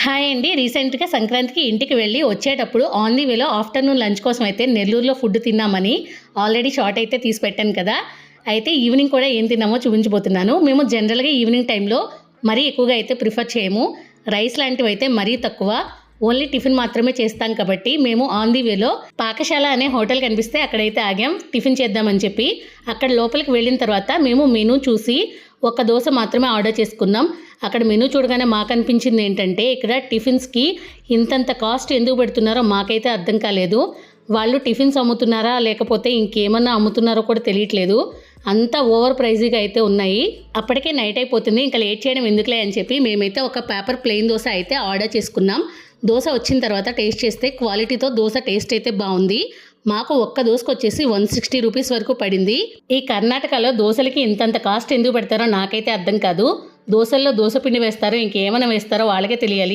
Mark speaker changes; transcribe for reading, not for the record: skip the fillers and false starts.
Speaker 1: Hi అండి. రీసెంట్‌గా సంక్రాంతికి ఇంటికి వెళ్ళి వచ్చేటప్పుడు ఆన్ ది వేలో ఆఫ్టర్‌నూన్ లంచ్ కోసం అయితే నెల్లూరులో ఫుడ్ తిన్నామని ఆల్రెడీ షార్ట్ అయితే తీసి పెట్టాను కదా! అయితే ఈవినింగ్ కూడా ఏం తిన్నామో చూపించబోతున్నాను. మేము జనరల్‌గా ఈవినింగ్ టైంలో మరీ ఎక్కువగా అయితే ప్రిఫర్ చేయము. రైస్ లాంటివైతే మరీ తక్కువ. ఓన్లీ టిఫిన్ మాత్రమే చేస్తాం కాబట్టి మేము ఆన్ ది వేలో పాకశాల అనే హోటల్ కనిపిస్తే అక్కడైతే ఆగాం టిఫిన్ చేద్దామని చెప్పి. అక్కడ లోపలికి వెళ్ళిన తర్వాత మేము మెనూ చూసి ఒక దోస మాత్రమే ఆర్డర్ చేసుకున్నాం. అక్కడ మెనూ చూడగానే మాకు అనిపించింది ఏంటంటే ఇక్కడ టిఫిన్స్‌కి ఇంతంత కాస్ట్ ఎందుకు పెడుతున్నారో మాకైతే అర్థం కాలేదు. వాళ్ళు టిఫిన్స్ అమ్ముతున్నారా లేకపోతే ఇంకేమన్నా అమ్ముతున్నారో కూడా తెలియట్లేదు. అంతా ఓవర్ ప్రైజీగా అయితే ఉన్నాయి. అప్పటికే నైట్ అయిపోతుంది. ఇంకా లేట్ చేయడం ఎందుకులే అని చెప్పి మేమైతే ఒక పేపర్ ప్లెయిన్ దోస అయితే ఆర్డర్ చేసుకున్నాం. దోస వచ్చిన తర్వాత టేస్ట్ చేస్తే క్వాలిటీతో దోస టేస్ట్ అయితే బాగుంది. మాకు ఒక్క దోసకు వచ్చేసి 160 రూపీస్ వరకు పడింది. ఈ కర్ణాటకలో దోసలకి ఇంతంత కాస్ట్ ఎందుకు పెడతారో నాకైతే అర్థం కాదు. దోసల్లో దోస పిండి వేస్తారో ఇంకేమైనా వేస్తారో వాళ్ళకే తెలియాలి.